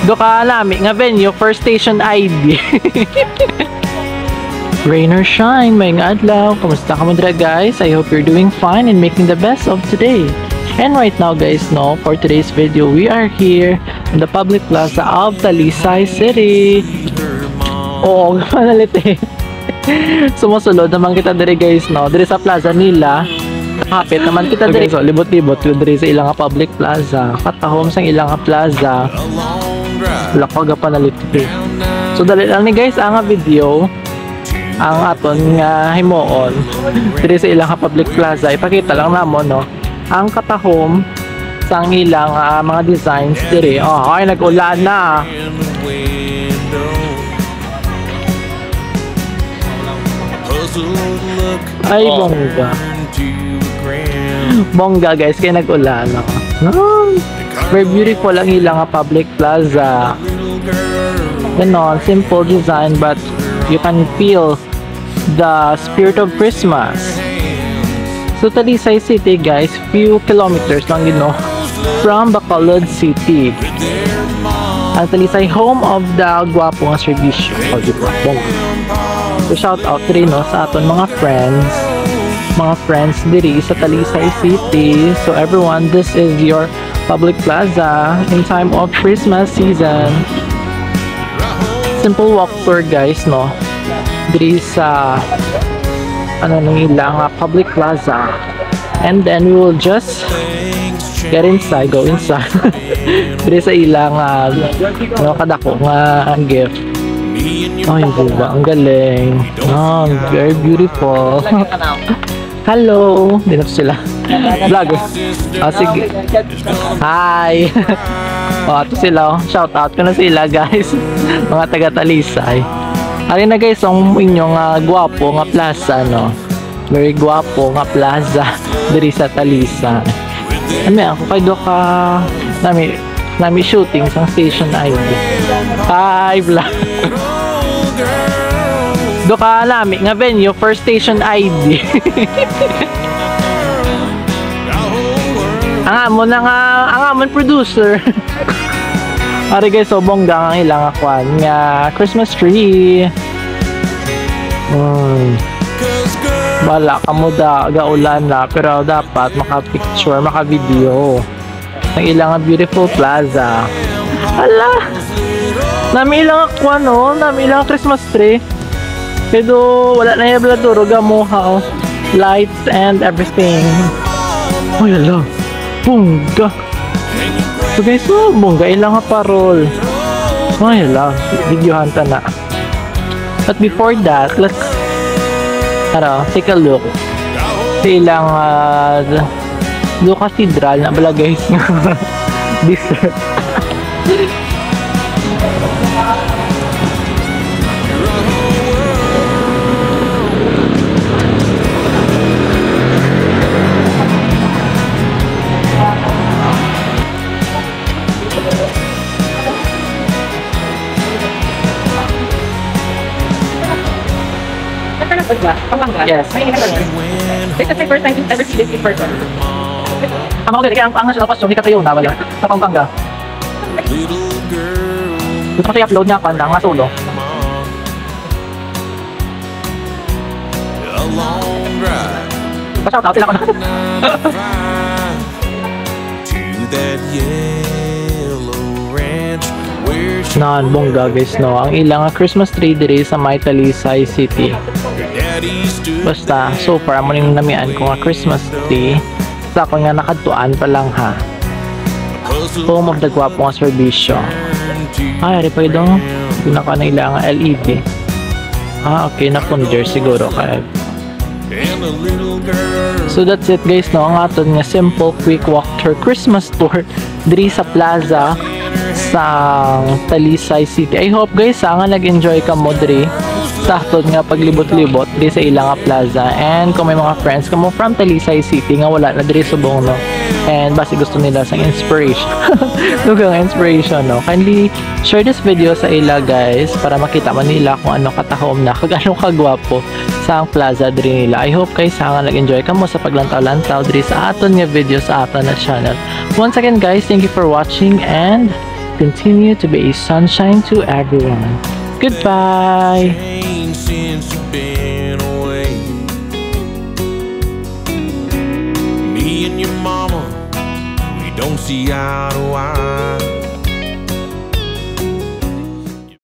Do ka nami nga venue first station ID. Rain or shine, may adlaw. Kamusta ka mo dira guys? I hope you're doing fine and making the best of today. And right now guys, no, for today's video, we are here in the public plaza of Talisay City. Oo, manalit eh. Sumusulod naman kita diri guys, no, diri sa plaza nila. Kapit naman kita diri. So, libot-libot yun diri sa ilang public plaza. Katahom sa ilang plaza. Wala ko ga panalit eh. So, dali lang ni guys ang video. Ang aton nga himuon diri sa ilang public plaza, ipakita lang namon no ang katahom sang ilang mga designs diri. Oh, ay nag-ulan na. Ay bongga. Bongga guys, kay nag-ulan no. Very beautiful ang ilang public plaza. Ganon, simple design but you can feel the spirit of Christmas. So Talisay City guys, few kilometers lang yun no from Bacolod City. Ang Talisay, home of the gwapo nga serbisyo. Oh, diba? So shout out rin no sa aton mga friends diri sa Talisay City. So everyone, this is your public plaza in time of Christmas season. Simple walk tour guys no diri sa ano nang ilang public plaza, and then we will just get inside, go inside diri sa ilang ano kadako nga gift. Ay diba, ang galing. Oh, very beautiful. Hello, dinap sila vlogger. Oh sige, hi. Oh, ato sila, shout out ko na sila guys. Mga taga Talisay. Ari na guys, ang inyong gwapo nga plaza no. Very gwapo nga plaza diri sa Talisay. Ami ako kay do ka nami shooting sa station ID. Hi vlog. Do ka nami nga venue first station ID. Ang amon producer. Ari guys, so bongga ang ilang akwan nga Christmas tree. Bala kamo da gaulan na pero dapat maka-picture, maka-video ng ilang beautiful plaza. Hala, nami ilang akwan no, nami ilang Christmas tree. Pero wala na yung bladuro gamuha, lights and everything. Oh yala, bongga. So guys, bongga ilang parol. Ay lang, videohan ta na. But before that, let's take a look sa ilang cathedral na bala guys. Dessert. Pampanga? Yes. May ingat na. This is my first time to ever see this in person. Ang mga kaya ang sila pasyon, hindi ka tayo na wala sa Pampanga. Gusto ko siya upload niya pa lang, nga solo. Pa-shout out sila ko na. Nan, bongga guys no. Ang ilang Christmas tree diri sa may Talisay City. Basta, so far mo ning namian ko nga Christmas tree. Sa ako nga nakadtuan pa lang ha. Home of the gwapo nga serbisyo. Ay, ari pa idong pinaka na ilang LED. Okay, na ponder siguro kaya. So that's it guys no, ang aton nga simple quick walk tour Christmas tour diri sa plaza sa Talisay City. I hope guys nga nag-enjoy ka mo diri sa aton nga paglibot-libot diri sa ilang plaza, and kung may mga friends kamo from Talisay City nga wala na diri subong no, and basi gusto nila sang inspiration dugang inspiration no, kindly share this video sa ila guys para makita man nila kung ano katahom na kag anong kagwapo sa ang plaza diri nila. I hope guys nga nag-enjoy ka mo sa paglantaw-lantaw diri sa aton nga video sa aton na channel. Once again guys, thank you for watching and continue to be a sunshine to everyone. Goodbye. Changed since you've been away. Me and your mama, we don't see eye to eye.